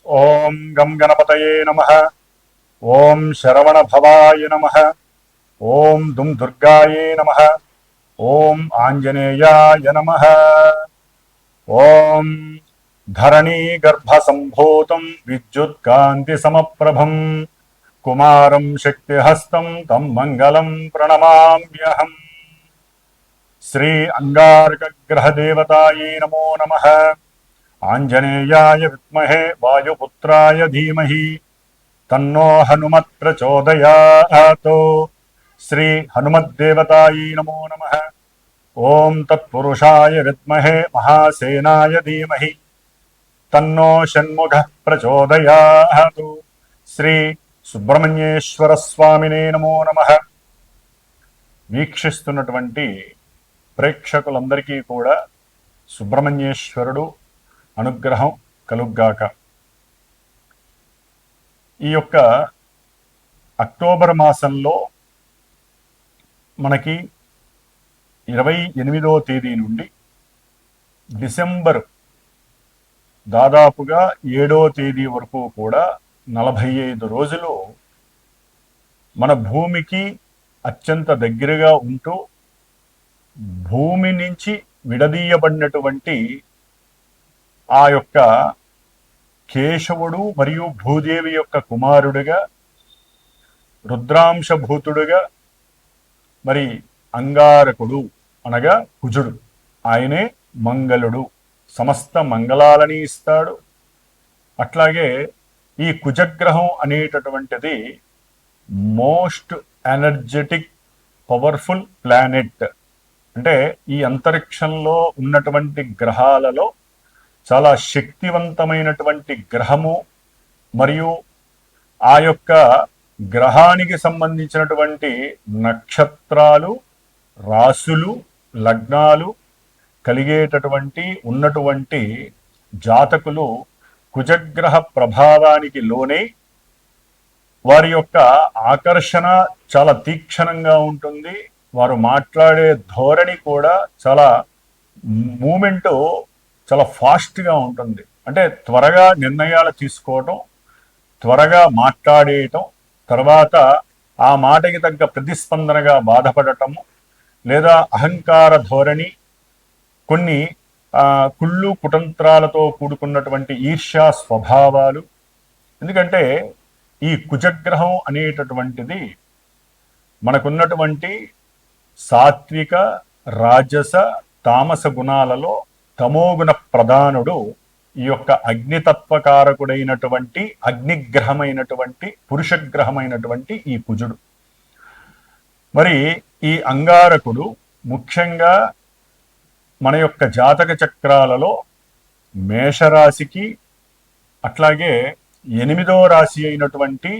ఓం గం గణపతయే నమః. ఓం శరవణభవాయ నమః. ఓం దుం దుర్గాయే నమః. ఓం ఆంజనేయాయ నమః. ఓం ధరణీ గర్భసంభూతం విద్యుత్కాంతి సమప్రభం కుమారం శక్తిహస్తం తం మంగళం ప్రణమామ్యహం. శ్రీ అంగారకగ్రహదేవతాయే నమో నమః. ఆంజనేయాయ విద్మహే వాయుపుత్రాయ ధీమహి తన్నో హనుమత్ ప్రచోదయాత్. శ్రీ హనుమద్దేవతాయై నమో నమః. ఓం తత్పురుషాయ విద్మహే మహాసేనాయ ధీమహి తన్నో షణ్ముఖః ప్రచోదయాత్. శ్రీ సుబ్రహ్మణ్యేశ్వర స్వామినే నమో నమః. వీక్షిస్తున్నటువంటి ప్రేక్షకులందరికీ కూడా సుబ్రహ్మణ్యేశ్వరుడు అనుగ్రహం కలుగ్గాక. ఈ యొక్క అక్టోబర్ మాసంలో మనకి 28వ తేదీ నుండి డిసెంబర్ దాదాపుగా 7వ తేదీ వరకు కూడా 45 రోజులు మన భూమికి అత్యంత దగ్గరగా ఉంటూ భూమి నుంచి విడదీయబడినటువంటి ఆ యొక్క కేశవుడు మరియు భూదేవి యొక్క కుమారుడుగా రుద్రాంశభూతుడుగా మరి అంగారకుడు అనగా కుజుడు, ఆయనే మంగళుడు, సమస్త మంగళాలని ఇస్తాడు. అట్లాగే ఈ కుజగ్రహం అనేటటువంటిది మోస్ట్ ఎనర్జెటిక్ పవర్ఫుల్ ప్లానెట్. అంటే ఈ అంతరిక్షంలో ఉన్నటువంటి గ్రహాలలో చాలా శక్తివంతమైనటువంటి గ్రహము. మరియు ఆ యొక్క గ్రహానికి సంబంధించినటువంటి నక్షత్రాలు, రాసులు, లగ్నాలు కలిగేటటువంటి ఉన్నటువంటి జాతకులు కుజగ్రహ ప్రభావానికి లోనే వారి యొక్క ఆకర్షణ చాలా తీక్షణంగా ఉంటుంది. వారు మాట్లాడే ధోరణి కూడా చాలా మూమెంట్ చాలా ఫాస్ట్గా ఉంటుంది. అంటే త్వరగా నిర్ణయాలు తీసుకోవటం, త్వరగా మాట్లాడేయటం, తర్వాత ఆ మాటకి తగ్గ ప్రతిస్పందనగా బాధపడటము, లేదా అహంకార ధోరణి, కొన్ని కుళ్ళు కుతంత్రాలతో కూడుకున్నటువంటి ఈర్ష్యా స్వభావాలు. ఎందుకంటే ఈ కుజగ్రహం అనేటటువంటిది మనకున్నటువంటి సాత్విక, రాజస, తామస గుణాలలో తమోగుణ ప్రధానుడు ఈ యొక్క అగ్నితత్వకారకుడైనటువంటి అగ్నిగ్రహమైనటువంటి పురుషగ్రహమైనటువంటి ఈ కుజుడు. మరి ఈ అంగారకుడు ముఖ్యంగా మన యొక్క జాతక చక్రాలలో మేషరాశికి, అట్లాగే 8వ రాశి అయినటువంటి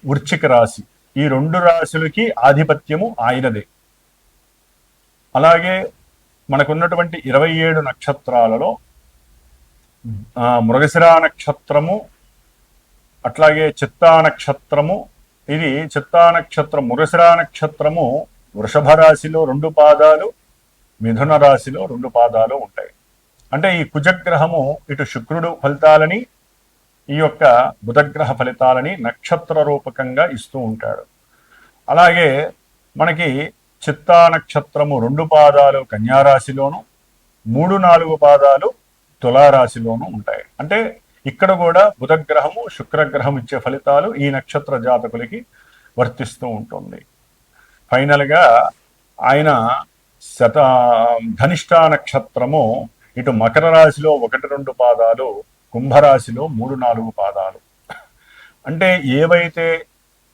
వృశ్చిక రాశి, ఈ 2 రాశులకి ఆధిపత్యము ఆయనదే. అలాగే మనకున్నటువంటి 27 నక్షత్రాలలో మృగశిరా నక్షత్రము, అట్లాగే చిత్తా నక్షత్రము, ఇది చిత్తా నక్షత్రం, మృగశిరా నక్షత్రము వృషభ రాశిలో 2 పాదాలు, మిథున రాశిలో 2 పాదాలు ఉంటాయి. అంటే ఈ కుజగ్రహము ఇటు శుక్రుడు ఫలితాలని, ఈ యొక్క బుధగ్రహ ఫలితాలని నక్షత్ర రూపకంగా ఇస్తూ ఉంటాడు. అలాగే మనకి చిత్తా నక్షత్రము 2 పాదాలు కన్యారాశిలోను, 3-4 పాదాలు తులారాశిలోను ఉంటాయి. అంటే ఇక్కడ కూడా బుధగ్రహము, శుక్రగ్రహం ఇచ్చే ఫలితాలు ఈ నక్షత్ర జాతకులకి వర్తిస్తూ ఉంటుంది. ఫైనల్గా ఆయన ధనిష్ఠా నక్షత్రము ఇటు మకర రాశిలో 1-2 పాదాలు, కుంభరాశిలో 3-4 పాదాలు. అంటే ఏవైతే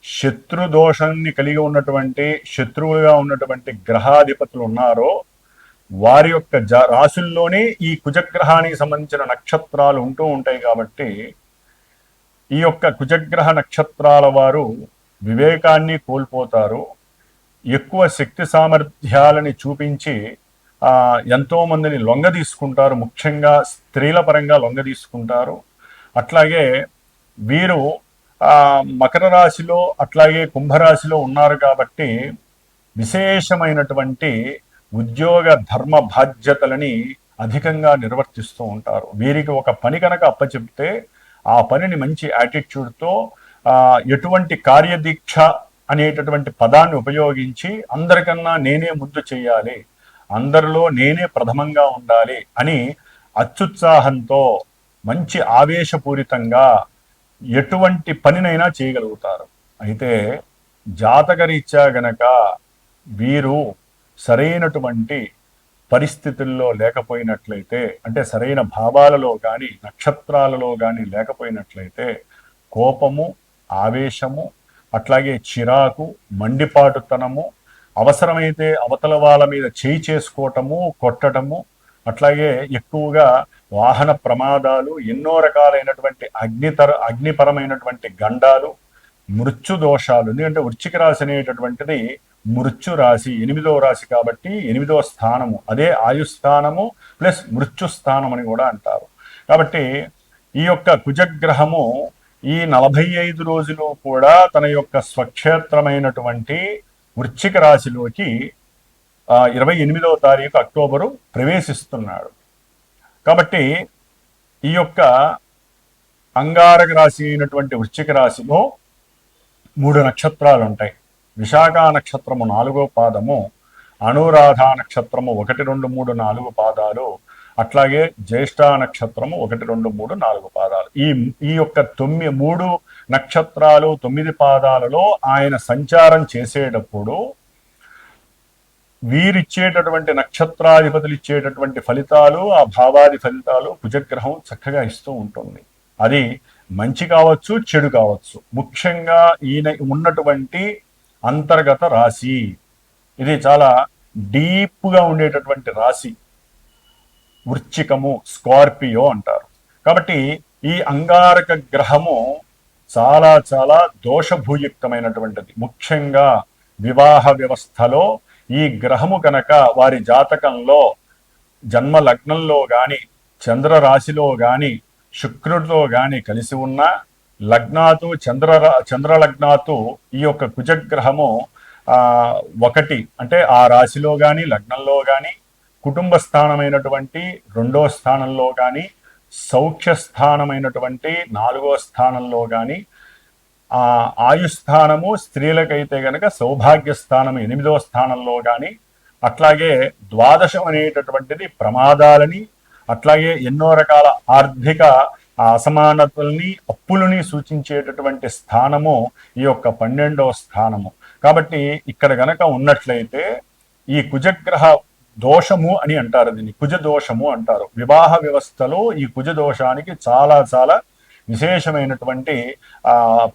శత్రుదోషాన్ని కలిగి ఉన్నటువంటి, శత్రువులుగా ఉన్నటువంటి గ్రహాధిపతులు ఉన్నారో వారి యొక్క రాశుల్లోనే ఈ కుజగ్రహానికి సంబంధించిన నక్షత్రాలు ఉంటూ ఉంటాయి. కాబట్టి ఈ యొక్క కుజగ్రహ నక్షత్రాల వారు వివేకాన్ని కోల్పోతారు, ఎక్కువ శక్తి సామర్థ్యాలని చూపించి ఎంతో మందిని లొంగ తీసుకుంటారు, ముఖ్యంగా స్త్రీల పరంగా లొంగ తీసుకుంటారు. అట్లాగే వీరు మకర రాశిలో అట్లాగే కుంభరాశిలో ఉన్నారు కాబట్టి విశేషమైనటువంటి ఉద్యోగ ధర్మ బాధ్యతలని అధికంగా నిర్వర్తిస్తూ ఉంటారు. వీరికి ఒక పని కనుక అప్పచెప్తే ఆ పనిని మంచి యాటిట్యూడ్తో ఎటువంటి కార్యదీక్ష అనేటటువంటి పదాన్ని ఉపయోగించి అందరికన్నా నేనే ముందు చేయాలి, అందరిలో నేనే ప్రథమంగా ఉండాలి అని అత్యుత్సాహంతో మంచి ఆవేశపూరితంగా ఎటువంటి పనినైనా చేయగలుగుతారు. అయితే జాతకరీత్యా గనక వీరు సరైనటువంటి పరిస్థితుల్లో లేకపోయినట్లయితే, అంటే సరైన భావాలలో కానీ నక్షత్రాలలో కానీ లేకపోయినట్లయితే కోపము, ఆవేశము, అట్లాగే చిరాకు, మండిపాటుతనము, అవసరమైతే అవతల వాళ్ళ మీద చేయి చేసుకోవటము, కొట్టటము, అట్లాగే ఎక్కువగా వాహన ప్రమాదాలు, ఎన్నో రకాలైనటువంటి అగ్నిపరమైనటువంటి గండాలు, మృత్యు దోషాలు. ఎందుకంటే వృశ్చిక రాశి అనేటటువంటిది మృత్యు రాశి, 8వ రాశి కాబట్టి 8వ స్థానము, అదే ఆయుస్థానము ప్లస్ మృత్యు స్థానం అని కూడా అంటారు. కాబట్టి ఈ యొక్క కుజగ్రహము ఈ 45 రోజులు కూడా తన యొక్క స్వక్షేత్రమైనటువంటి వృశ్చిక రాశిలోకి 28వ తారీఖు అక్టోబరు ప్రవేశిస్తున్నాడు. కాబట్టి ఈ యొక్క అంగారక రాశి అయినటువంటి వృశ్చిక రాశిలో 3 నక్షత్రాలు ఉంటాయి. విశాఖ నక్షత్రము 4వ పాదము, అనురాధ నక్షత్రము 1, 2, 3, 4 పాదాలు, అట్లాగే జ్యేష్ఠ నక్షత్రము 1, 2, 3, 4 పాదాలు. ఈ యొక్క 3 నక్షత్రాలు 9 పాదాలలో ఆయన సంచారం చేసేటప్పుడు వీరిచ్చేటటువంటి నక్షత్రాధిపతులు ఇచ్చేటటువంటి ఫలితాలు, ఆ భావాది ఫలితాలు కుజగ్రహం చక్కగా ఇస్తూ ఉంటుంది. అది మంచి కావచ్చు, చెడు కావచ్చు. ముఖ్యంగా ఈయన ఉన్నటువంటి అంతర్గత రాశి ఇది చాలా డీప్గా ఉండేటటువంటి రాశి వృశ్చికము, స్కార్పియో అంటారు. కాబట్టి ఈ అంగారక గ్రహము చాలా చాలా దోషభూయుక్తమైనటువంటిది. ముఖ్యంగా వివాహ వ్యవస్థలో ఈ గ్రహము కనుక వారి జాతకంలో జన్మ లగ్నంలో కానీ, చంద్ర రాశిలో కానీ, శుక్రుడితో కానీ కలిసి ఉన్న లగ్నాతు చంద్ర లగ్నాతు ఈ యొక్క కుజగ్రహము 1 అంటే ఆ రాశిలో కానీ లగ్నంలో కానీ, కుటుంబ స్థానమైనటువంటి 2వ స్థానంలో కానీ, సౌఖ్య స్థానమైనటువంటి 4వ స్థానంలో కానీ, ఆయుస్థానము స్త్రీలకైతే గనక సౌభాగ్య స్థానము 8వ స్థానంలో కానీ, అట్లాగే ద్వాదశం అనేటటువంటిది ప్రమాదాలని, అట్లాగే ఎన్నో రకాల ఆర్థిక అసమానతల్ని, అప్పులని సూచించేటటువంటి స్థానము ఈ యొక్క 12వ స్థానము. కాబట్టి ఇక్కడ గనక ఉన్నట్లయితే ఈ కుజగ్రహ దోషము అని అంటారు, దీన్ని కుజ దోషము అంటారు. వివాహ వ్యవస్థలో ఈ కుజ దోషానికి చాలా చాలా విశేషమైనటువంటి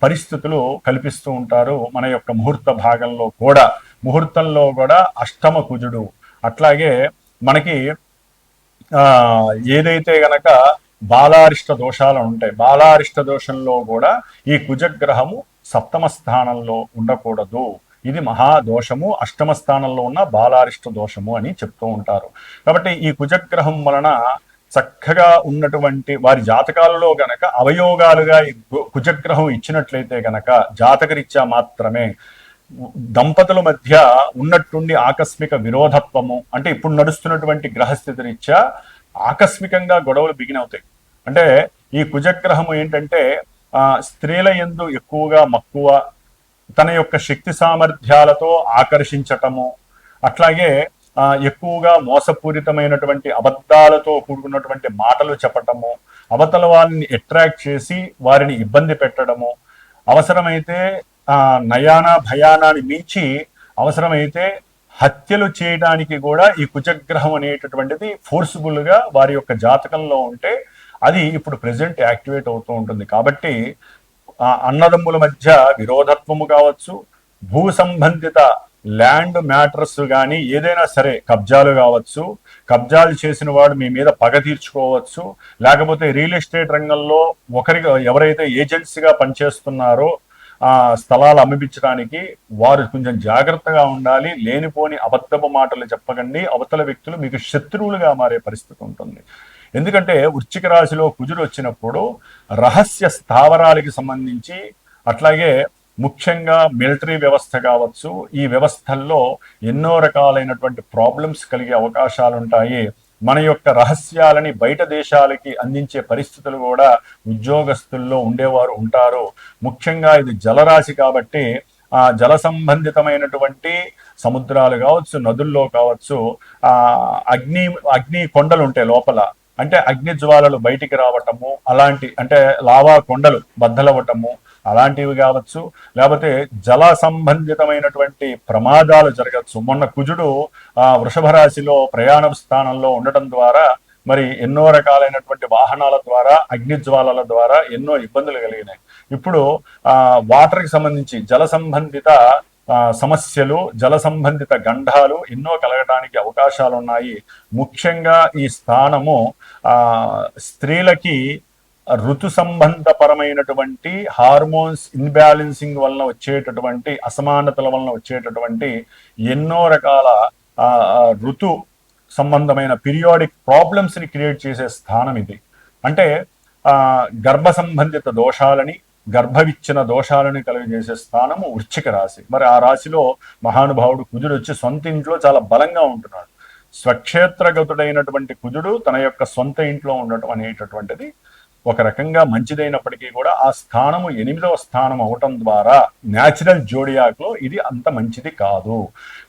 పరిస్థితులు కల్పిస్తూ ఉంటారు. మన యొక్క ముహూర్త భాగంలో కూడా, ముహూర్తంలో కూడా అష్టమ కుజుడు, అట్లాగే మనకి ఏదైతే గనక బాలారిష్ట దోషాలు ఉంటాయి, బాలారిష్ట దోషంలో కూడా ఈ కుజగ్రహము 7వ స్థానంలో ఉండకూడదు. ఇది మహాదోషము, 8వ స్థానంలో ఉన్న బాలారిష్ట దోషము అని చెప్తూ ఉంటారు. కాబట్టి ఈ కుజగ్రహం వలన చక్కగా ఉన్నటువంటి వారి జాతకాలలో గనక అవయోగాలుగా ఈ కుజగ్రహం ఇచ్చినట్లయితే గనక జాతకరీత్యా మాత్రమే దంపతుల మధ్య ఉన్నట్టుండి ఆకస్మిక విరోధత్వము, అంటే ఇప్పుడు నడుస్తున్నటువంటి గ్రహస్థితి రీత్యా ఆకస్మికంగా గొడవలు బిగినవుతాయి. అంటే ఈ కుజగ్రహము ఏంటంటే స్త్రీల యందు ఎక్కువగా మక్కువ, తన యొక్క శక్తి సామర్థ్యాలతో ఆకర్షించటము, అట్లాగే ఎక్కువగా మోసపూరితమైనటువంటి అబద్ధాలతో కూడుకున్నటువంటి మాటలు చెప్పటము, అవతల వారిని అట్రాక్ట్ చేసి వారిని ఇబ్బంది పెట్టడము, అవసరమైతే నయాన భయానాన్ని మించి అవసరమైతే హత్యలు చేయడానికి కూడా ఈ కుజగ్రహం అనేటటువంటిది ఫోర్స్ఫుల్గా వారి యొక్క జాతకంలో ఉంటే అది ఇప్పుడు ప్రెసెంట్ యాక్టివేట్ అవుతూ ఉంటుంది. కాబట్టి అన్నదమ్ముల మధ్య విరోధత్వము కావచ్చు, భూ సంబంధిత ల్యాండ్ మ్యాటర్స్ కానీ ఏదైనా సరే, కబ్జాలు కావచ్చు, కబ్జాలు చేసిన వాడు మీ మీద పగ తీర్చుకోవచ్చు, లేకపోతే రియల్ ఎస్టేట్ రంగంలో ఎవరైతే ఏజెన్సీగా పనిచేస్తున్నారో స్థలాలు అమ్మిపించడానికి వారు కొంచెం జాగ్రత్తగా ఉండాలి. లేనిపోని అబద్ధపు మాటలు చెప్పకండి, అవతల వ్యక్తులు మీకు శత్రువులుగా మారే పరిస్థితి ఉంటుంది. ఎందుకంటే వృశ్చిక రాశిలో కుజుడు వచ్చినప్పుడు రహస్య స్థావరాలకి సంబంధించి, అట్లాగే ముఖ్యంగా మిలిటరీ వ్యవస్థ కావచ్చు, ఈ వ్యవస్థల్లో ఎన్నో రకాలైనటువంటి ప్రాబ్లమ్స్ కలిగే అవకాశాలు ఉంటాయి. మన యొక్క రహస్యాలని బయట దేశాలకి అందించే పరిస్థితులు కూడా ఉద్యోగస్తుల్లో ఉండేవారు ఉంటారు. ముఖ్యంగా ఇది జలరాశి కాబట్టి ఆ జల సంబంధితమైనటువంటి సముద్రాలు కావచ్చు, నదుల్లో కావచ్చు, ఆ అగ్ని అగ్ని కొండలు ఉంటాయి లోపల, అంటే అగ్ని జ్వాలలు బయటికి రావటము, అలాంటి అంటే లావా కొండలు బద్దలవ్వటము అలాంటివి కావచ్చు, లేకపోతే జల సంబంధితమైనటువంటి ప్రమాదాలు జరగచ్చు. మొన్న కుజుడు వృషభ రాశిలో ప్రయాణ స్థానంలో ఉండటం ద్వారా మరి ఎన్నో రకాలైనటువంటి వాహనాల ద్వారా అగ్ని జ్వాలల ద్వారా ఎన్నో ఇబ్బందులు కలిగినాయి. ఇప్పుడు వాటర్కి సంబంధించి జల సంబంధిత సమస్యలు, జల సంబంధిత గండాలు ఎన్నో కలగటానికి అవకాశాలు ఉన్నాయి. ముఖ్యంగా ఈ స్థానము స్త్రీలకి ఋతు సంబంధపరమైనటువంటి హార్మోన్స్ ఇన్బ్యాలెన్సింగ్ వలన వచ్చేటటువంటి అసమానతల వలన వచ్చేటటువంటి ఎన్నో రకాల ఋతు సంబంధమైన పీరియాడిక్ ప్రాబ్లమ్స్ ని క్రియేట్ చేసే స్థానం ఇది. అంటే గర్భ సంబంధిత దోషాలని, గర్భవిచ్చిన దోషాలను కలిగజేసే స్థానము వృశ్చిక రాశి. మరి ఆ రాశిలో మహానుభావుడు కుజుడు వచ్చి సొంత ఇంట్లో చాలా బలంగా ఉంటున్నాడు. స్వక్షేత్రగతుడైనటువంటి కుజుడు తన యొక్క సొంత ఇంట్లో ఉండటం అనేటటువంటిది ఒక రకంగా మంచిదైనప్పటికీ కూడా ఆ స్థానము 8వ స్థానం అవటం ద్వారా న్యాచురల్ జోడియాక్లో ఇది అంత మంచిది కాదు.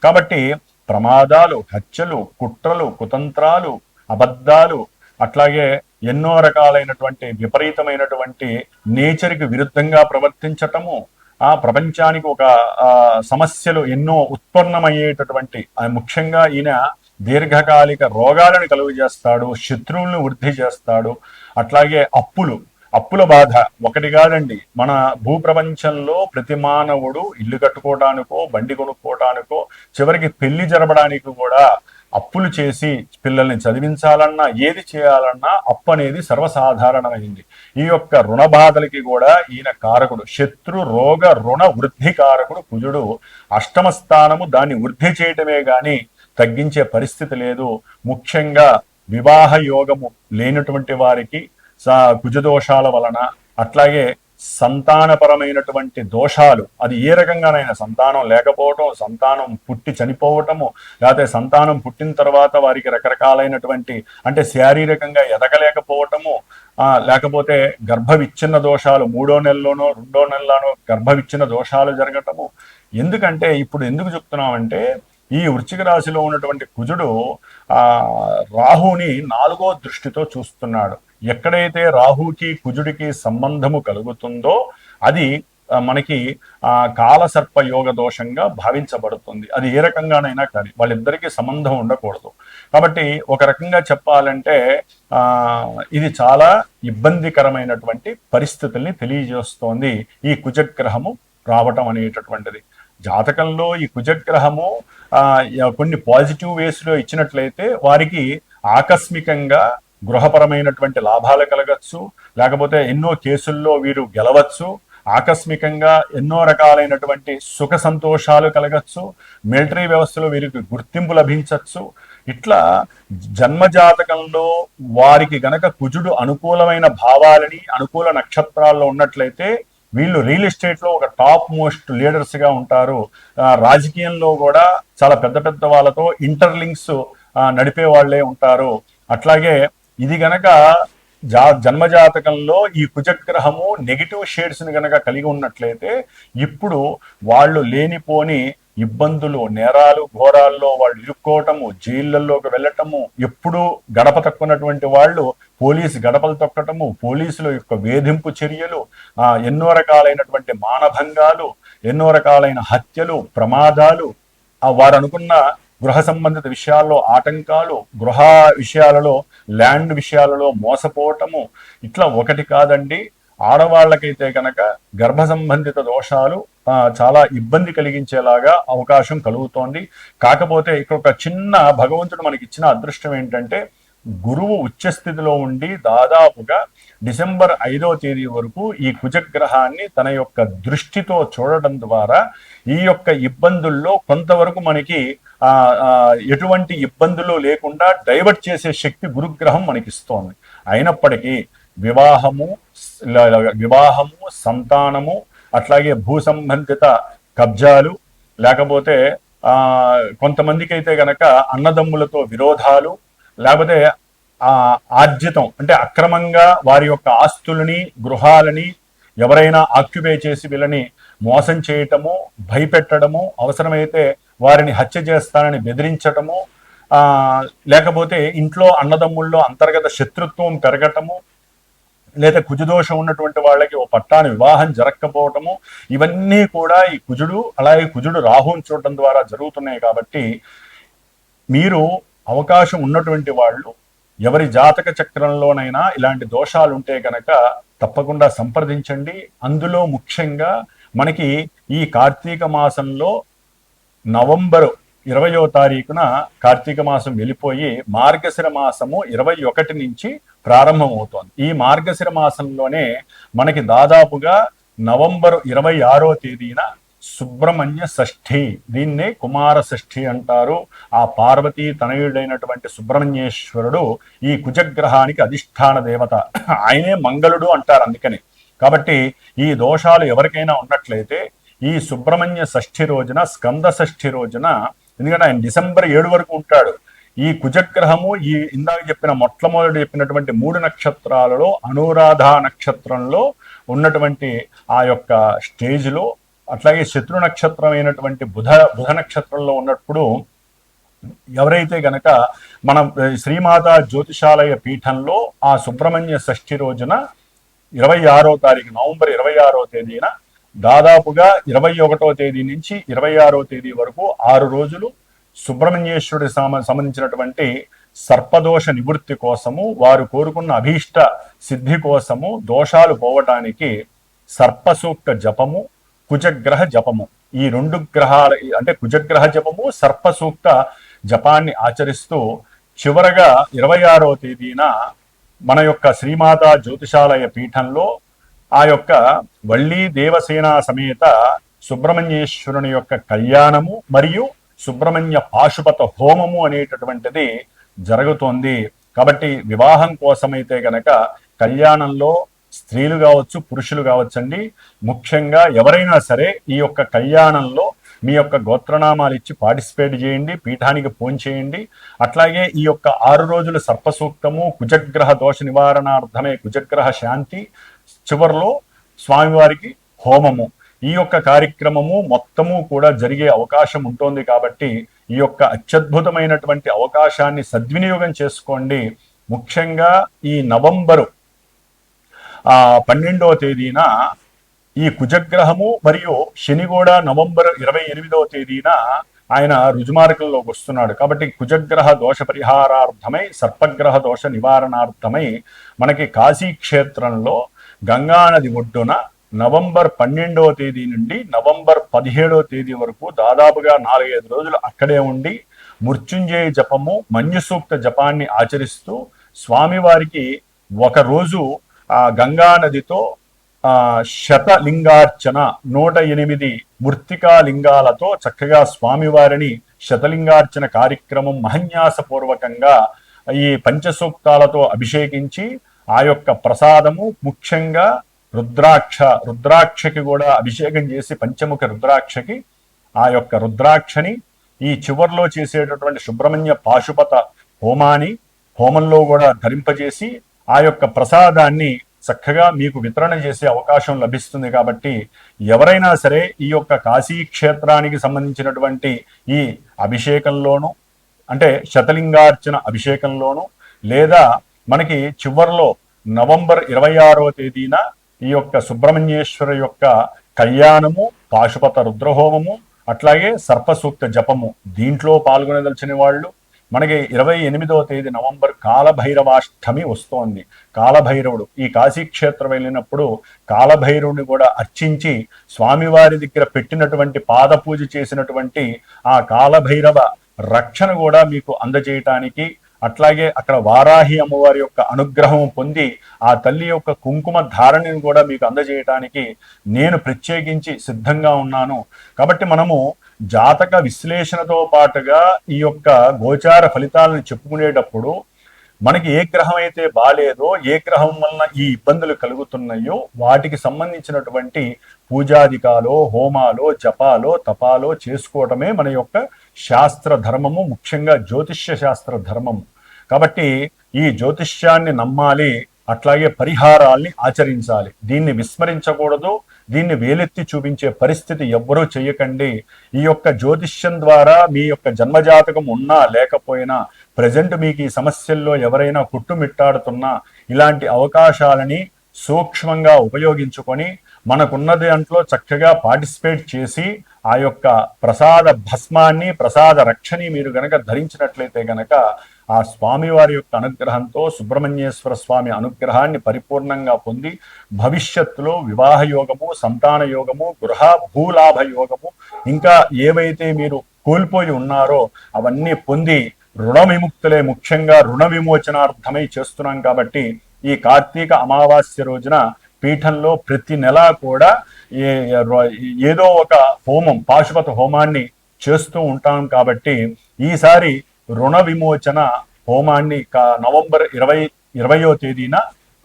కాబట్టి ప్రమాదాలు, హత్యలు, కుట్రలు, కుతంత్రాలు, అబద్ధాలు, అట్లాగే ఎన్నో రకాలైనటువంటి విపరీతమైనటువంటి నేచర్కి విరుద్ధంగా ప్రవర్తించటము, ఆ ప్రపంచానికి ఒక సమస్యలు ఎన్నో ఉత్పన్నమయ్యేటటువంటి, ముఖ్యంగా ఈయన దీర్ఘకాలిక రోగాలను కలుగు చేస్తాడు, శత్రువులను వృద్ధి చేస్తాడు. అట్లాగే అప్పుల బాధ ఒకటి కాదండి. మన భూప్రపంచంలో ప్రతి మానవుడు ఇల్లు కట్టుకోవడానికో, బండి కొనుక్కోవడానికో, చివరికి పెళ్లి జరపడానికి కూడా అప్పులు చేసి పిల్లల్ని చదివించాలన్నా, ఏది చేయాలన్నా అప్పు అనేది సర్వసాధారణమైంది. ఈ యొక్క రుణ బాధలకి కూడా ఈయన కారకుడు. శత్రు రోగ రుణ వృద్ధి కారకుడు కుజుడు. అష్టమ స్థానము దాన్ని వృద్ధి చేయటమే గాని తగ్గించే పరిస్థితి లేదు. ముఖ్యంగా వివాహ యోగము లేనటువంటి వారికి కుజదోషాల వలన, అట్లాగే సంతానపరమైనటువంటి దోషాలు, అది ఏ రకంగానైనా సంతానం లేకపోవటం, సంతానం పుట్టి చనిపోవటము, లేకపోతే సంతానం పుట్టిన తర్వాత వారికి రకరకాలైనటువంటి అంటే శారీరకంగా ఎదగలేకపోవటము, లేకపోతే గర్భవిచ్ఛిన్న దోషాలు 3వ నెలలోనో 2వ నెలలోనో గర్భవిచ్ఛిన్న దోషాలు జరగటము. ఎందుకంటే ఇప్పుడు ఎందుకు చెప్తున్నామంటే ఈ వృశ్చిక రాశిలో ఉన్నటువంటి కుజుడు రాహుని 4వ దృష్టితో చూస్తున్నాడు. ఎక్కడైతే రాహుకి కుజుడికి సంబంధము కలుగుతుందో అది మనకి కాలసర్ప యోగ దోషంగా భావించబడుతుంది. అది ఏ రకంగానైనా కానీ వాళ్ళిద్దరికీ సంబంధం ఉండకూడదు. కాబట్టి ఒక రకంగా చెప్పాలంటే ఇది చాలా ఇబ్బందికరమైనటువంటి పరిస్థితుల్ని తెలియజేస్తోంది ఈ కుజగ్రహము రావటం అనేటటువంటిది. జాతకంలో ఈ కుజగ్రహము కొన్ని పాజిటివ్ వేస్లో ఇచ్చినట్లయితే వారికి ఆకస్మికంగా గృహపరమైనటువంటి లాభాలు కలగచ్చు, లేకపోతే ఎన్నో కేసుల్లో వీరు గెలవచ్చు, ఆకస్మికంగా ఎన్నో రకాలైనటువంటి సుఖ సంతోషాలు కలగచ్చు, మిలిటరీ వ్యవస్థలో వీరికి గుర్తింపు లభించవచ్చు. ఇట్లా జన్మజాతకంలో వారికి గనక కుజుడు అనుకూలమైన భావాలని, అనుకూల నక్షత్రాల్లో ఉన్నట్లయితే వీళ్ళు రియల్ ఎస్టేట్లో ఒక టాప్ మోస్ట్ లీడర్స్గా ఉంటారు. రాజకీయంలో కూడా చాలా పెద్ద పెద్ద వాళ్ళతో ఇంటర్లింక్స్ నడిపే వాళ్ళే ఉంటారు. అట్లాగే ఇది గనక జన్మజాతకంలో ఈ కుజగ్రహము నెగిటివ్ షేడ్స్ని గనక కలిగి ఉన్నట్లయితే ఇప్పుడు వాళ్ళు లేనిపోని ఇబ్బందులు, నేరాలు, ఘోరాల్లో వాళ్ళు ఇరుక్కోవటము, జైళ్ళల్లోకి వెళ్ళటము, ఎప్పుడూ గడప తక్కున్నటువంటి వాళ్ళు పోలీసు గడపలు తొక్కటము, పోలీసుల యొక్క వేధింపు చర్యలు, ఎన్నో రకాలైనటువంటి మానభంగాలు, ఎన్నో రకాలైన హత్యలు, ప్రమాదాలు, వారు అనుకున్న గృహ సంబంధిత విషయాల్లో ఆటంకాలు, గృహ విషయాలలో, ల్యాండ్ విషయాలలో మోసపోవటము, ఇట్లా ఒకటి కాదండి. ఆడవాళ్ళకైతే కనుక గర్భ సంబంధిత దోషాలు చాలా ఇబ్బంది కలిగించేలాగా అవకాశం కలుగుతోంది. కాకపోతే ఇక్కడ ఒక చిన్న భగవంతుడు మనకి ఇచ్చిన అదృష్టం ఏంటంటే గురువు ఉచ్చస్థితిలో ఉండి దాదాపుగా డిసెంబర్ 5వ తేదీ వరకు ఈ కుజగ్రహాన్ని తన యొక్క దృష్టితో చూడడం ద్వారా ఈ యొక్క ఇబ్బందుల్లో కొంతవరకు మనకి ఎటువంటి ఇబ్బందులు లేకుండా డైవర్ట్ చేసే శక్తి గురుగ్రహం మనకిస్తోంది. అయినప్పటికీ వివాహము, సంతానము, అట్లాగే భూ సంబంధిత కబ్జాలు, లేకపోతే కొంతమందికి అయితే గనక అన్నదమ్ములతో విరోధాలు, లేకపోతే ఆర్జితం అంటే అక్రమంగా వారి యొక్క ఆస్తులని గృహాలని ఎవరైనా ఆక్యుపై చేసి వీళ్ళని మోసం చేయటము, భయపెట్టడము, అవసరమైతే వారిని హత్య చేస్తానని బెదిరించటము, లేకపోతే ఇంట్లో అన్నదమ్ముల్లో అంతర్గత శత్రుత్వం పెరగటము, లేదా కుజదోషం ఉన్నటువంటి వాళ్ళకి ఓ పట్టాని వివాహం జరగకపోవటము, ఇవన్నీ కూడా ఈ కుజుడు అలాగే కుజుడు రాహుని చూడటం ద్వారా జరుగుతున్నాయి. కాబట్టి మీరు అవకాశం ఉన్నటువంటి వాళ్ళు ఎవరి జాతక చక్రంలోనైనా ఇలాంటి దోషాలు ఉంటే కనుక తప్పకుండా సంప్రదించండి. అందులో ముఖ్యంగా మనకి ఈ కార్తీక మాసంలో నవంబరు 20వ తారీఖున కార్తీక మాసం వెళ్ళిపోయి మార్గశిర మాసము 21 నుంచి ప్రారంభమవుతోంది. ఈ మార్గశిర మాసంలోనే మనకి దాదాపుగా నవంబరు 26వ తేదీన సుబ్రహ్మణ్య షష్ఠి, దీన్నే కుమార షష్ఠి అంటారు. ఆ పార్వతీ తనయుడైనటువంటి సుబ్రహ్మణ్యేశ్వరుడు ఈ కుజగ్రహానికి అధిష్టాన దేవత, ఆయనే మంగళుడు అంటారు అందుకని. కాబట్టి ఈ దోషాలు ఎవరికైనా ఉన్నట్లయితే ఈ సుబ్రహ్మణ్య షష్ఠి రోజున, స్కంద షష్ఠి రోజున, ఎందుకంటే ఆయన డిసెంబర్ 7 వరకు ఉంటాడు. ఈ కుజగ్రహము ఈ ఇందాక చెప్పిన మొట్టమొదటి చెప్పినటువంటి 3 నక్షత్రాలలో అనురాధ నక్షత్రంలో ఉన్నటువంటి ఆ యొక్క స్టేజ్లో, అట్లాగే శత్రు నక్షత్రమైనటువంటి బుధ నక్షత్రంలో ఉన్నప్పుడు ఎవరైతే గనక మన శ్రీమాత జ్యోతిషాలయ పీఠంలో ఆ సుబ్రహ్మణ్య షష్ఠి రోజున 26వ తారీఖు నవంబర్ 26వ తేదీన దాదాపుగా 21వ తేదీ నుంచి 26వ తేదీ వరకు 6 రోజులు సుబ్రహ్మణ్యేశ్వరుడి సంబంధించినటువంటి సర్పదోష నివృత్తి కోసము, వారు కోరుకున్న అభీష్ట సిద్ధి కోసము, దోషాలు పోవటానికి సర్పసూక్త జపము, కుజగ్రహ జపము, ఈ 2 గ్రహాల అంటే కుజగ్రహ జపము, సర్పసూక్త జపాన్ని ఆచరిస్తూ చివరగా 26వ తేదీన మన యొక్క శ్రీమాతా జ్యోతిషాలయ పీఠంలో ఆ యొక్క వళ్ళీ దేవసేన సమేత సుబ్రహ్మణ్యేశ్వరుని యొక్క కళ్యాణము మరియు సుబ్రహ్మణ్య పాశుపత హోమము అనేటటువంటిది జరుగుతోంది. కాబట్టి వివాహం కోసమైతే గనక కళ్యాణంలో స్త్రీలు కావచ్చు, పురుషులు కావచ్చండి, ముఖ్యంగా ఎవరైనా సరే ఈ యొక్క కళ్యాణంలో మీ యొక్క గోత్రనామాలు ఇచ్చి పార్టిసిపేట్ చేయండి, పీఠానికి ఫోన్ చేయండి. అట్లాగే ఈ యొక్క 6 రోజుల సర్పసూక్తము, కుజగ్రహ దోష నివారణార్థమే కుజగ్రహ శాంతి, చివరిలో స్వామివారికి హోమము, ఈ యొక్క కార్యక్రమము మొత్తము కూడా జరిగే అవకాశం ఉంటుంది. కాబట్టి ఈ యొక్క అత్యద్భుతమైనటువంటి అవకాశాన్ని సద్వినియోగం చేసుకోండి. ముఖ్యంగా ఈ నవంబరు 12వ తేదీన ఈ కుజగ్రహము మరియు శని కూడా నవంబర్ 28వ తేదీన ఆయన రుజుమార్గంలోకి వస్తున్నాడు. కాబట్టి కుజగ్రహ దోష పరిహారార్థమై, సర్పగ్రహ దోష నివారణార్థమై మనకి కాశీ క్షేత్రంలో గంగానది ఒడ్డున నవంబర్ 12వ తేదీ నుండి నవంబర్ 17వ తేదీ వరకు దాదాపుగా 4-5 రోజులు అక్కడే ఉండి మృత్యుంజయ జపము, మన్యు సూక్త జపాన్ని ఆచరిస్తూ స్వామివారికి ఒకరోజు ఆ గంగా నదితో శతలింగార్చన 108 మృత్తికా లింగాలతో చక్కగా స్వామివారిని శతలింగార్చన కార్యక్రమం మహన్యాసపూర్వకంగా ఈ పంచసూక్తాలతో అభిషేకించి ఆ యొక్క ప్రసాదము, ముఖ్యంగా రుద్రాక్షకి కూడా అభిషేకం చేసి పంచముఖ రుద్రాక్షకి ఆ యొక్క రుద్రాక్షని ఈ చివర్లో చేసేటటువంటి సుబ్రహ్మణ్య పాశుపత హోమంలో కూడా ధరింపజేసి ఆ యొక్క ప్రసాదాన్ని చక్కగా మీకు వితరణ చేసే అవకాశం లభిస్తుంది. కాబట్టి ఎవరైనా సరే ఈ యొక్క కాశీ క్షేత్రానికి సంబంధించినటువంటి ఈ అభిషేకంలోను, అంటే శతలింగార్చన అభిషేకంలోను, లేదా మనకి చివర్లో నవంబర్ 26వ తేదీన ఈ యొక్క సుబ్రహ్మణ్యేశ్వర యొక్క కళ్యాణము, పాశుపత రుద్రహోమము, అట్లాగే సర్పసూక్త జపము, దీంట్లో పాల్గొనదలిచిన వాళ్ళు మనకి 28వ తేదీ నవంబర్ కాలభైరవాష్టమి వస్తోంది. కాలభైరవుడు ఈ కాశీక్షేత్రం వెళ్ళినప్పుడు కాలభైరవుని కూడా అర్చించి స్వామివారి దగ్గర పెట్టినటువంటి పాదపూజ చేసినటువంటి ఆ కాలభైరవ రక్షణ కూడా మీకు అందజేయటానికి, అట్లాగే అక్కడ వారాహి అమ్మవారి యొక్క అనుగ్రహం పొంది ఆ తల్లి యొక్క కుంకుమ ధారణని కూడా మీకు అందజేయటానికి నేను ప్రత్యేకించి సిద్ధంగా ఉన్నాను. కాబట్టి మనము జాతక విశ్లేషణతో పాటుగా ఈ యొక్క గోచార ఫలితాలను చెప్పుకునేటప్పుడు మనకి ఏ గ్రహం అయితే బాలేదో, ఏ గ్రహం వలన ఈ ఇబ్బందులు కలుగుతున్నాయో వాటికి సంబంధించినటువంటి పూజాధికాలో, హోమాలో, జపాలో, తపాలో చేసుకోవటమే మన యొక్క శాస్త్ర ధర్మము, ముఖ్యంగా జ్యోతిష్య శాస్త్ర ధర్మము. కాబట్టి ఈ జ్యోతిష్యాన్ని నమ్మాలి, అట్లాగే పరిహారాల్ని ఆచరించాలి. దీన్ని విస్మరించకూడదు, దీన్ని వేలెత్తి చూపించే పరిస్థితి ఎవ్వరూ చేయకండి. ఈ యొక్క జ్యోతిష్యం ద్వారా మీ యొక్క జన్మజాతకం ఉన్నా లేకపోయినా, ప్రజెంట్ మీకు ఈ సమస్యల్లో ఎవరైనా కుట్టుమిట్టాడుతున్నా, ఇలాంటి అవకాశాలని సూక్ష్మంగా ఉపయోగించుకొని మనకున్న దాంట్లో చక్కగా పార్టిసిపేట్ చేసి ఆ యొక్క ప్రసాద భస్మాన్ని, ప్రసాద రక్షని మీరు గనక ధరించినట్లయితే గనక ఆ స్వామివారి యొక్క అనుగ్రహంతో, సుబ్రహ్మణ్యేశ్వర స్వామి అనుగ్రహాన్ని పరిపూర్ణంగా పొంది భవిష్యత్తులో వివాహ యోగము, సంతాన యోగము, గృహ భూలాభ యోగము, ఇంకా ఏవైతే మీరు కోల్పోయి ఉన్నారో అవన్నీ పొంది రుణ విముక్తులే, ముఖ్యంగా రుణ విమోచనార్థమై చేస్తున్నాం. కాబట్టి ఈ కార్తీక అమావాస్య రోజున పీఠంలో ప్రతి నెల కూడా ఏదో ఒక హోమం, పాశుపత హోమాన్ని చేస్తూ ఉంటాం. కాబట్టి ఈసారి రుణ విమోచన హోమాన్ని నవంబర్ 20వ తేదీన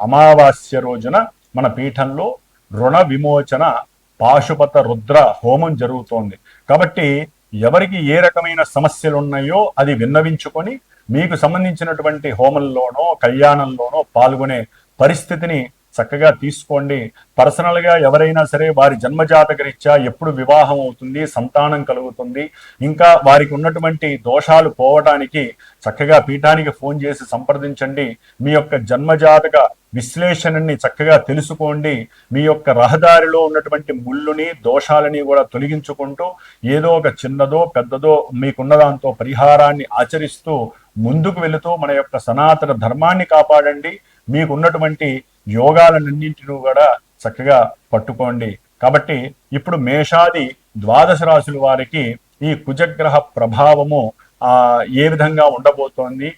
అమావాస్య రోజున మన పీఠంలో రుణ విమోచన పాశుపత రుద్ర హోమం జరుగుతోంది. కాబట్టి ఎవరికి ఏ రకమైన సమస్యలు ఉన్నాయో అది విన్నవించుకొని మీకు సంబంధించినటువంటి హోమంలోనో కళ్యాణంలోనో పాల్గొనే పరిస్థితిని చక్కగా తీసుకోండి. పర్సనల్గా ఎవరైనా సరే వారి జన్మజాతక రీత్యా ఎప్పుడు వివాహం అవుతుంది, సంతానం కలుగుతుంది, ఇంకా వారికి ఉన్నటువంటి దోషాలు పోవటానికి చక్కగా పీఠానికి ఫోన్ చేసి సంప్రదించండి. మీ యొక్క జన్మజాతక విశ్లేషణని చక్కగా తెలుసుకోండి. మీ యొక్క రహదారిలో ఉన్నటువంటి ముళ్ళుని, దోషాలని కూడా తొలగించుకుంటూ ఏదో ఒక చిన్నదో పెద్దదో మీకున్న దాంతో పరిహారాన్ని ఆచరిస్తూ ముందుకు వెళుతూ మన యొక్క సనాతన ధర్మాన్ని కాపాడండి. మీకున్నటువంటి యోగాలన్నింటినీ కూడా చక్కగా పట్టుకోండి. కాబట్టి ఇప్పుడు మేషాది ద్వాదశ రాశుల వారికి ఈ కుజగ్రహ ప్రభావము ఏ విధంగా ఉండబోతోంది,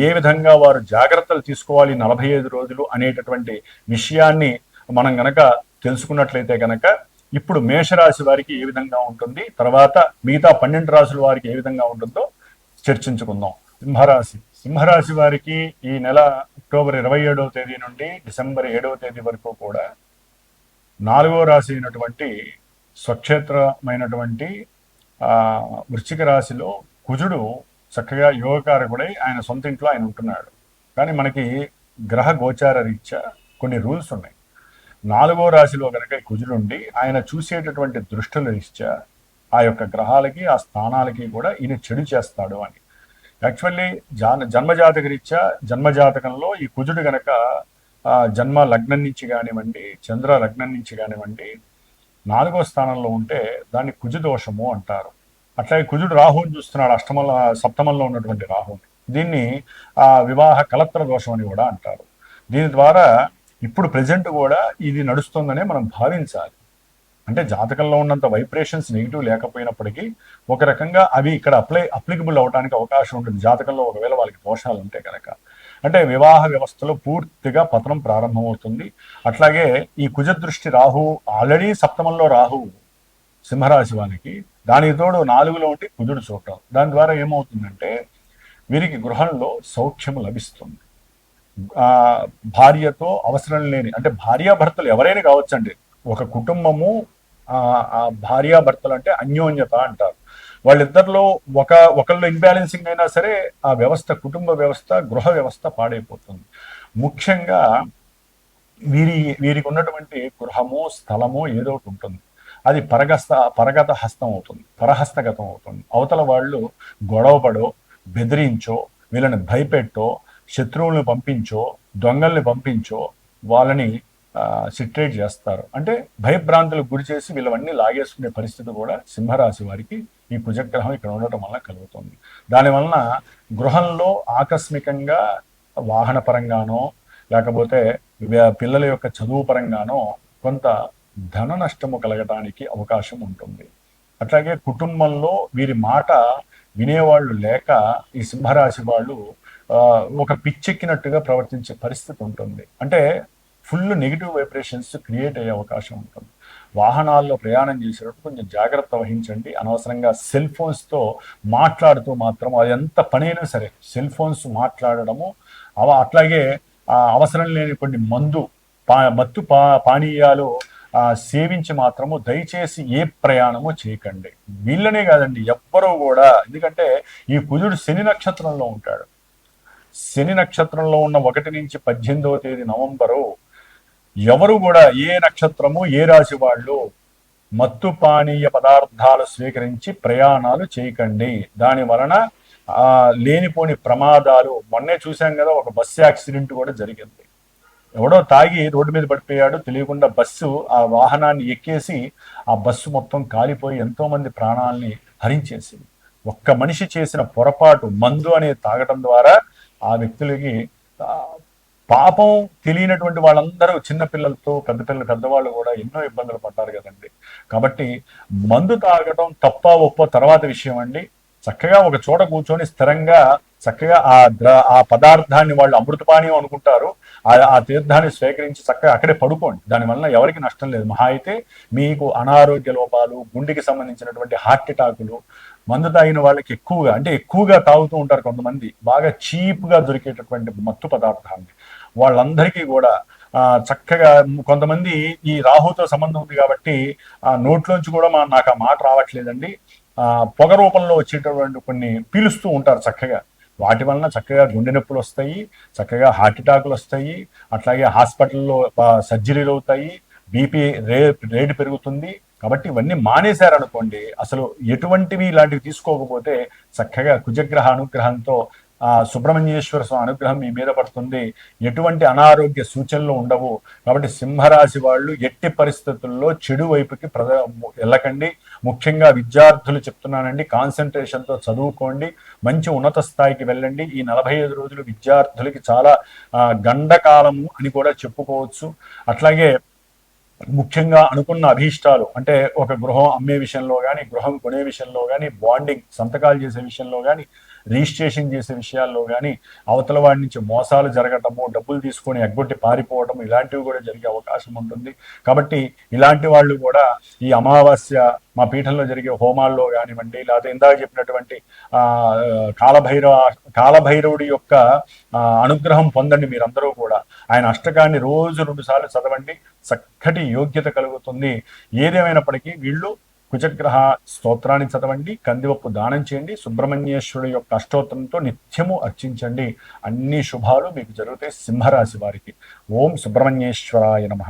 ఏ విధంగా వారు జాగ్రత్తలు తీసుకోవాలి 45 రోజులు అనేటటువంటి విషయాన్ని మనం గనక తెలుసుకున్నట్లయితే గనక ఇప్పుడు మేషరాశి వారికి ఏ విధంగా ఉంటుంది, తర్వాత మిగతా 12 రాశుల వారికి ఏ విధంగా ఉంటుందో చర్చించుకుందాం. సింహరాశి వారికి ఈ నెల అక్టోబర్ 27వ తేదీ నుండి డిసెంబర్ 7వ తేదీ వరకు కూడా 4వ రాశి అయినటువంటి స్వక్షేత్రమైనటువంటి వృశ్చిక రాశిలో కుజుడు చక్కగా యోగకారకుడై ఆయన సొంత ఇంట్లో ఆయన ఉంటున్నాడు. కానీ మనకి గ్రహ గోచార రీత్యా కొన్ని రూల్స్ ఉన్నాయి. 4వ రాశిలో కనుక కుజుడుండి ఆయన చూసేటటువంటి దృష్టుల రీత్యా ఆ యొక్క గ్రహాలకి, ఆ స్థానాలకి కూడా ఈయన చెడు చేస్తాడు అని. యాక్చువల్లీ జన్మజాతక రీత్యా జన్మజాతకంలో ఈ కుజుడు గనక జన్మ లగ్నం నుంచి కానివ్వండి, చంద్ర లగ్నం నుంచి కానివ్వండి 4వ స్థానంలో ఉంటే దాన్ని కుజ దోషము అంటారు. అట్లాగే కుజుడు రాహుని చూస్తున్నాడు, సప్తమంలో ఉన్నటువంటి రాహుని. దీన్ని వివాహ కలత్ర దోషం అని కూడా అంటారు. దీని ద్వారా ఇప్పుడు ప్రజెంట్ కూడా ఇది నడుస్తుందనే మనం భావించాలి. అంటే జాతకంలో ఉన్నంత వైబ్రేషన్స్ నెగిటివ్ లేకపోయినప్పటికీ ఒక రకంగా అవి ఇక్కడ అప్లికబుల్ అవడానికి అవకాశం ఉంటుంది. జాతకంలో ఒకవేళ వాళ్ళకి దోషాలు ఉంటే కనుక అంటే వివాహ వ్యవస్థలో పూర్తిగా పతనం ప్రారంభమవుతుంది. అట్లాగే ఈ కుజదృష్టి రాహు ఆల్రెడీ సప్తమంలో రాహు సింహరాశి వారికి, దానికి తోడు 4లో ఉండి కుజుడు చూడటం, దాని ద్వారా ఏమవుతుందంటే వీరికి గృహంలో సౌఖ్యము లభిస్తుంది. భార్యతో అవసరం లేని, అంటే భార్యాభర్తలు ఎవరైనా కావచ్చండి, ఒక కుటుంబము భార్యాభర్తలు అంటే అన్యోన్యత అంటారు. వాళ్ళిద్దరిలో ఒకళ్ళు ఇన్బ్యాలెన్సింగ్ అయినా సరే ఆ వ్యవస్థ, కుటుంబ వ్యవస్థ, గృహ వ్యవస్థ పాడైపోతుంది. ముఖ్యంగా వీరికి ఉన్నటువంటి గృహము, స్థలము ఏదో ఒకటి ఉంటుంది, అది పరగత హస్తం అవుతుంది, పరహస్తగతం అవుతుంది. అవతల వాళ్ళు గొడవపడో, బెదిరించో, వీళ్ళని భయపెట్టో, శత్రువులను పంపించో, దొంగల్ని పంపించో వాళ్ళని సిట్రేట్ చేస్తారు. అంటే భయభ్రాంతులకు గురి చేసి వీళ్ళవన్నీ లాగేసుకునే పరిస్థితి కూడా సింహరాశి వారికి ఈ కుజగ్రహం ఇక్కడ ఉండటం వల్ల కలుగుతుంది. దానివలన గృహంలో ఆకస్మికంగా వాహన పరంగానో లేకపోతే పిల్లల యొక్క చదువు పరంగానో కొంత ధన నష్టము కలగడానికి అవకాశం ఉంటుంది. అట్లాగే కుటుంబంలో వీరి మాట వినేవాళ్ళు లేక ఈ సింహరాశి వాళ్ళు ఒక పిచ్చెక్కినట్టుగా ప్రవర్తించే పరిస్థితి ఉంటుంది. అంటే ఫుల్ నెగిటివ్ వైబ్రేషన్స్ క్రియేట్ అయ్యే అవకాశం ఉంటుంది. వాహనాల్లో ప్రయాణం చేసేటప్పుడు కొంచెం జాగ్రత్త వహించండి. అనవసరంగా సెల్ ఫోన్స్తో మాట్లాడుతూ మాత్రం, అది ఎంత పనైనా సరే సెల్ ఫోన్స్ మాట్లాడడము, అట్లాగే అవసరం లేని కొన్ని మత్తు పానీయాలు సేవించి మాత్రము దయచేసి ఏ ప్రయాణము చేయకండి. వీళ్ళనే కాదండి, ఎవ్వరూ కూడా. ఎందుకంటే ఈ కుజుడు శని నక్షత్రంలో ఉంటాడు. శని నక్షత్రంలో ఉన్న 1 నుంచి 18వ తేదీ నవంబరు ఎవరు కూడా ఏ నక్షత్రము ఏ రాశి వాళ్ళు మత్తు పానీయ పదార్థాలు స్వీకరించి ప్రయాణాలు చేయకండి. దాని వలన లేనిపోని ప్రమాదాలు. మొన్నే చూసాం కదా, ఒక బస్సు యాక్సిడెంట్ కూడా జరిగింది. ఎవడో తాగి రోడ్డు మీద పడిపోయాడు, తెలియకుండా బస్సు ఆ వాహనాన్ని ఎక్కేసి ఆ బస్సు మొత్తం కాలిపోయి ఎంతో మంది ప్రాణాలని హరించేసింది. ఒక్క మనిషి చేసిన పొరపాటు, మందు అనేది తాగటం ద్వారా ఆ వ్యక్తులకి పాపం తెలియనటువంటి వాళ్ళందరూ చిన్నపిల్లలతో పెద్దవాళ్ళు కూడా ఎన్నో ఇబ్బందులు పడ్డారు కదండి. కాబట్టి మందు తాగటం తప్ప ఒప్ప తర్వాత విషయం అండి. చక్కగా ఒక చోట కూర్చొని స్థిరంగా చక్కగా ఆ పదార్థాన్ని వాళ్ళు అమృతపానీయం అనుకుంటారు, ఆ తీర్థాన్ని స్వీకరించి చక్కగా అక్కడే పడుకోండి. దానివల్ల ఎవరికి నష్టం లేదు. మహా అయితే మీకు అనారోగ్య లోపాలు, గుండెకి సంబంధించినటువంటి హార్ట్ అటాకులు, మందు తాగిన వాళ్ళకి ఎక్కువగా తాగుతూ ఉంటారు కొంతమంది, బాగా చీప్గా దొరికేటటువంటి మత్తు పదార్థాన్ని. వాళ్ళందరికీ కూడా చక్కగా కొంతమంది ఈ రాహుతో సంబంధం ఉంది కాబట్టి నోట్లోంచి కూడా నాకు ఆ మాట రావట్లేదండి, పొగ రూపంలో వచ్చేటటువంటి కొన్ని పీలుస్తూ ఉంటారు చక్కగా. వాటి వలన చక్కగా గుండె నొప్పులు వస్తాయి, చక్కగా హార్ట్ అటాకులు వస్తాయి, అట్లాగే హాస్పిటల్లో సర్జరీలు అవుతాయి, బీపీ రేటు పెరుగుతుంది. కాబట్టి ఇవన్నీ మానేశారనుకోండి, అసలు ఎటువంటివి ఇలాంటివి తీసుకోకపోతే చక్కగా కుజగ్రహ అనుగ్రహంతో సుబ్రహ్మణ్యేశ్వర స్వామి అనుగ్రహం మీ మీద పడుతుంది. ఎటువంటి అనారోగ్య సూచనలు ఉండవు. కాబట్టి సింహరాశి వాళ్ళు ఎట్టి పరిస్థితుల్లో చెడు వైపుకి వెళ్ళకండి. ముఖ్యంగా విద్యార్థులు చెప్తున్నానండి, కాన్సన్ట్రేషన్తో చదువుకోండి, మంచి ఉన్నత స్థాయికి వెళ్ళండి. ఈ 45 రోజులు విద్యార్థులకి చాలా గండకాలము అని కూడా చెప్పుకోవచ్చు. అట్లాగే ముఖ్యంగా అనుకున్న అభీష్టాలు, అంటే ఒక గృహం అమ్మే విషయంలో కానీ, గృహం కొనే విషయంలో కానీ, బాండింగ్ సంతకాలు చేసే విషయంలో కానీ, రిజిస్ట్రేషన్ చేసే విషయాల్లో కానీ, అవతల వాడి నుంచి మోసాలు జరగటము, డబ్బులు తీసుకొని ఎగ్గొట్టి పారిపోవటం, ఇలాంటివి కూడా జరిగే అవకాశం ఉంటుంది. కాబట్టి ఇలాంటి వాళ్ళు కూడా ఈ అమావాస్య మా పీఠంలో జరిగే హోమాల్లో కానివ్వండి, లేకపోతే ఇందాక చెప్పినటువంటి కాలభైరవుడి యొక్క అనుగ్రహం పొందండి మీరందరూ కూడా. ఆయన అష్టకాన్ని రోజు 2 సార్లు చదవండి, చక్కటి యోగ్యత కలుగుతుంది. ఏదేమైనప్పటికీ వీళ్ళు కుజగ్రహ స్తోత్రాన్ని చదవండి, కందివప్పు దానం చేయండి, సుబ్రహ్మణ్యేశ్వరుడు యొక్క అష్టోత్తరంతో నిత్యము అర్చించండి. అన్ని శుభాలు మీకు జరుగుతాయి సింహరాశి వారికి. ఓం సుబ్రహ్మణ్యేశ్వరాయ నమః.